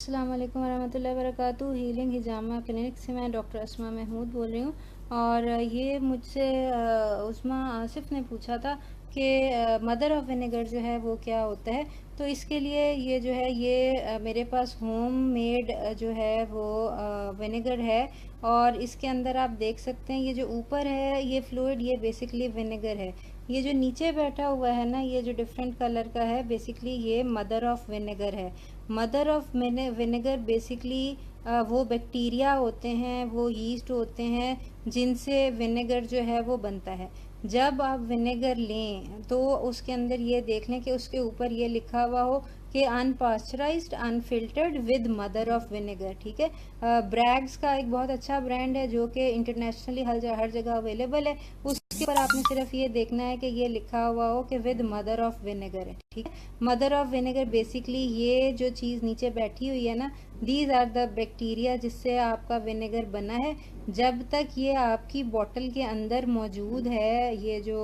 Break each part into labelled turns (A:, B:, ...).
A: अस्सलाम वालेकुम वरहमतुल्लाहि वबरकातुहू। हीलिंग हिजामा क्लिनिक से मैं डॉक्टर अस्मा महमूद बोल रही हूँ। और ये मुझसे उस्मा आसिफ ने पूछा था कि मदर ऑफ़ विनेगर जो है वो क्या होता है। तो इसके लिए ये जो है ये मेरे पास होम मेड जो है वो विनेगर है। और इसके अंदर आप देख सकते हैं ये जो ऊपर है ये फ्लूइड ये बेसिकली विनेगर है। ये जो नीचे बैठा हुआ है ना ये जो डिफरेंट कलर का है बेसिकली ये मदर ऑफ़ विनेगर है। मदर ऑफ़ विनेगर बेसिकली वो बैक्टीरिया होते हैं, वो यीस्ट होते हैं जिनसे विनेगर जो है वो बनता है। जब आप विनेगर लें तो उसके अंदर ये देख लें कि उसके ऊपर ये लिखा हुआ हो कि unpasteurised unfiltered with mother of vinegar. ठीक है। ब्रैग्स का एक बहुत अच्छा ब्रांड है जो कि इंटरनेशनली हर जगह अवेलेबल है। उसके ऊपर आपने सिर्फ ये देखना है कि ये लिखा हुआ हो कि विद मदर ऑफ़ विनेगर है। ठीक है। मदर ऑफ़ विनेगर बेसिकली ये जो चीज़ नीचे बैठी हुई है ना, दीज आर द बैक्टीरिया जिससे आपका विनेगर बना है। जब तक ये आपकी बॉटल के अंदर मौजूद है ये जो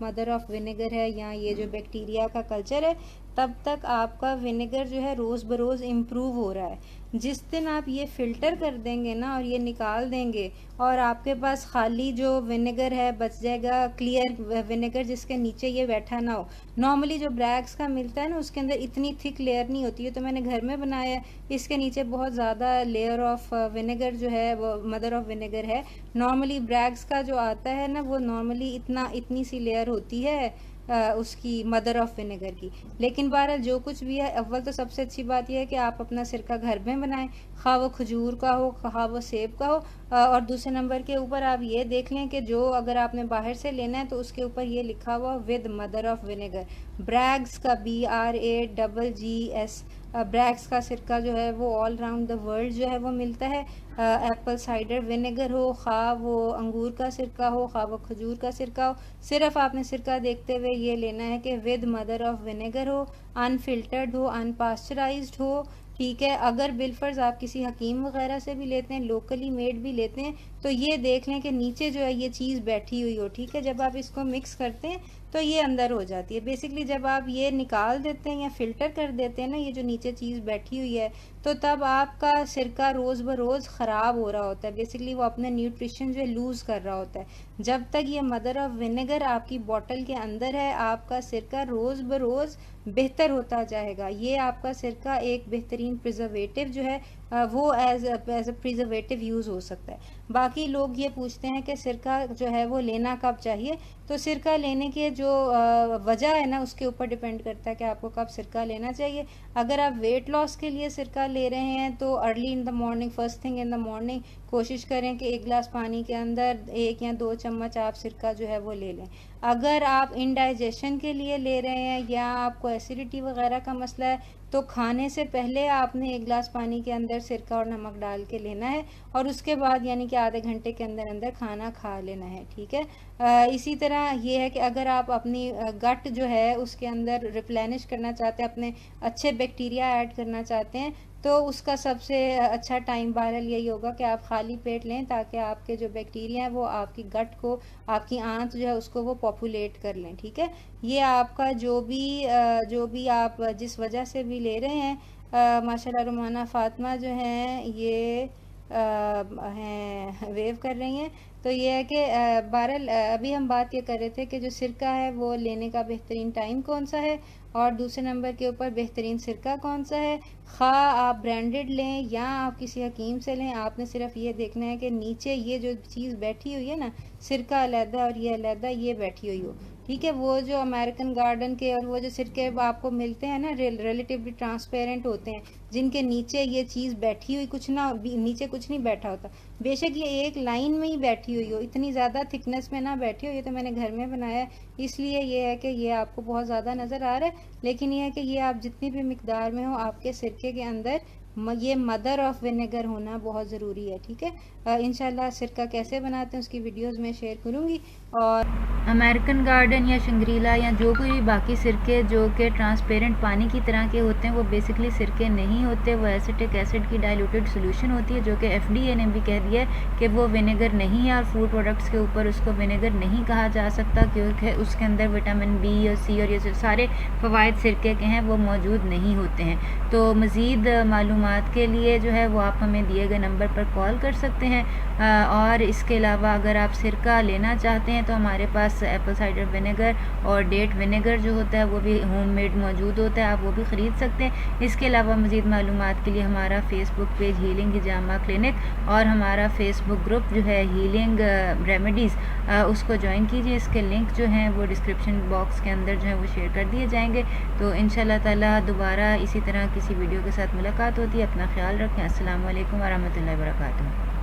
A: मदर ऑफ़ विनेगर है या ये जो बैक्टीरिया का कल्चर है, तब तक आपका विनेगर जो है रोज़ बरोज़ इम्प्रूव हो रहा है। जिस दिन आप ये फ़िल्टर कर देंगे ना और ये निकाल देंगे और आपके पास खाली जो विनेगर है बच जाएगा, क्लियर विनेगर जिसके नीचे ये बैठा ना हो। नॉर्मली जो ब्रैग्स का मिलता है ना उसके अंदर इतनी थिक लेयर नहीं होती है, तो मैंने घर में बनाया है। इसके नीचे बहुत ज़्यादा लेयर ऑफ विनेगर जो है वो मदर ऑफ़ विनेगर है। नॉर्मली ब्रैग्स का जो आता है ना वो नॉर्मली इतनी सी लेयर होती है उसकी मदर ऑफ़ विनेगर की। लेकिन बहरहाल जो कुछ भी है, अव्वल तो सबसे अच्छी बात यह है कि आप अपना सिरका घर में बनाएं, खा वो खजूर का हो खा वो सेब का हो। और दूसरे नंबर के ऊपर आप ये देख लें कि जो अगर आपने बाहर से लेना है तो उसके ऊपर ये लिखा हुआ with mother of vinegar. Bragg's का BRAGGS ब्रैग्स का सिरका जो है वो ऑल राउंड द वर्ल्ड जो है वो मिलता है। एप्पल साइडर विनेगर हो, खा वो अंगूर का सिरका हो, खा वो खजूर का सिरका हो, सिर्फ आपने सिरका देखते हुए ये लेना है कि विद मदर ऑफ़ विनेगर हो, अनफिल्टर्ड हो, अनपास्चराइज्ड हो। ठीक है। अगर बिलफर्ज आप किसी हकीम वगैरह से भी लेते हैं, लोकली मेड भी लेते हैं, तो ये देख लें कि नीचे जो है ये चीज़ बैठी हुई हो। ठीक है। जब आप इसको मिक्स करते हैं तो ये अंदर हो जाती है। बेसिकली जब आप ये निकाल देते हैं या फ़िल्टर कर देते हैं ना ये जो नीचे चीज़ बैठी हुई है, तो तब आपका सिरका रोज़ बरोज़ ख़राब हो रहा होता है। बेसिकली वो अपने न्यूट्रिशन जो है लूज़ कर रहा होता है। जब तक ये मदर ऑफ़ विनेगर आपकी बॉटल के अंदर है, आपका सिरका रोज़ बरोज़ बेहतर होता जाएगा। ये आपका सिरका एक बेहतरीन प्रिजर्वेटिव जो है वो एज अ प्रिजर्वेटिव यूज़ हो सकता है। बाकी लोग ये पूछते हैं कि सिरका जो है वो लेना कब चाहिए। तो सिरका लेने के जो वजह है ना उसके ऊपर डिपेंड करता है कि आपको कब सिरका लेना चाहिए। अगर आप वेट लॉस के लिए सिरका ले रहे हैं तो early in the morning, first thing in the morning कोशिश करें कि 1 गिलास पानी के अंदर 1 या 2 चम्मच आप सिरका जो है वो ले लें। अगर आप इंडाइजेशन के लिए ले रहे हैं या आपको एसिडिटी वगैरह का मसला है तो खाने से पहले आपने 1 गिलास पानी के अंदर सिरका और नमक डाल के लेना है और उसके बाद यानी कि आधे घंटे के अंदर अंदर खाना खा लेना है। ठीक है। इसी तरह ये है कि अगर आप अपनी गट जो है उसके अंदर रिप्लेनिश करना चाहते हैं, अपने अच्छे बैक्टीरिया ऐड करना चाहते हैं, तो उसका सबसे अच्छा टाइम बहरहाल यही होगा कि आप खाली पेट लें ताकि आपके जो बैक्टीरिया हैं वो आपकी गट को, आपकी आंत जो है उसको वो पॉपुलेट कर लें। ठीक है। ये आपका जो भी आप जिस वजह से भी ले रहे हैं, माशाल्लाह रुमाना फ़ातिमा जो हैं ये हैं वेव कर रही हैं। तो ये है कि बहरहाल अभी हम बात ये कर रहे थे कि जो सिरका है वो लेने का बेहतरीन टाइम कौन सा है और दूसरे नंबर के ऊपर बेहतरीन सिरका कौन सा है। खा आप ब्रांडेड लें या आप किसी हकीम से लें, आपने सिर्फ ये देखना है कि नीचे ये जो चीज़ बैठी हुई है ना, सिरका अलहदा और ये अलहदा ये बैठी हुई हो। ठीक है। वो जो अमेरिकन गार्डन के और वो जो सिरके आपको मिलते हैं ना रिलेटिवली ट्रांसपेरेंट होते हैं, जिनके नीचे ये चीज़ बैठी हुई कुछ ना नीचे कुछ नहीं बैठा होता, बेशक ये एक लाइन में ही बैठी हुई हो, इतनी ज़्यादा थिकनेस में ना बैठी हो। ये तो मैंने घर में बनाया है इसलिए ये है कि ये आपको बहुत ज़्यादा नज़र आ रहा है। लेकिन ये है कि ये आप जितनी भी मिकदार में हो आपके सिरके के अंदर ये मदर ऑफ़ विनेगर होना बहुत ज़रूरी है। ठीक है। इंशाल्लाह सिरका कैसे बनाते हैं उसकी वीडियोस में शेयर करूँगी। और
B: अमेरिकन गार्डन या शंग्रीला या जो कोई बाकी सिरके जो कि ट्रांसपेरेंट पानी की तरह के होते हैं वो बेसिकली सिरके नहीं होते, वो एसिटिक एसिड की डाइल्यूटेड सोल्यूशन होती है जो कि FDA ने भी कह दिया है कि वो विनेगर नहीं है और फूड प्रोडक्ट्स के ऊपर उसको विनेगर नहीं कहा जा सकता क्योंकि उसके अंदर विटामिन B और C और ये सारे फ़वाइद सिरके के हैं वो मौजूद नहीं होते हैं। तो मज़ीद मालूम मालूमात के लिए जो है वो आप हमें दिए गए नंबर पर कॉल कर सकते हैं। और इसके अलावा अगर आप सिरका लेना चाहते हैं तो हमारे पास एप्पल साइडर विनेगर और डेट विनेगर जो होता है वो भी होममेड मौजूद होता है, आप वो भी ख़रीद सकते हैं। इसके अलावा मज़ीद मालूमात के लिए हमारा फेसबुक पेज हीलिंग हिजामा क्लिनिक और हमारा फेसबुक ग्रुप जो है हीलिंग रेमेडीज़, उसको ज्वाइन कीजिए। इसके लिंक जो हैं वो डिस्क्रिप्शन बॉक्स के अंदर जो है वो शेयर कर दिए जाएंगे। तो इंशाल्लाह ताला दोबारा इसी तरह किसी वीडियो के साथ मुलाकात होती है। अपना ख्याल रखें। अस्सलाम वालेकुम व रहमतुल्लाहि व बरकातुहू।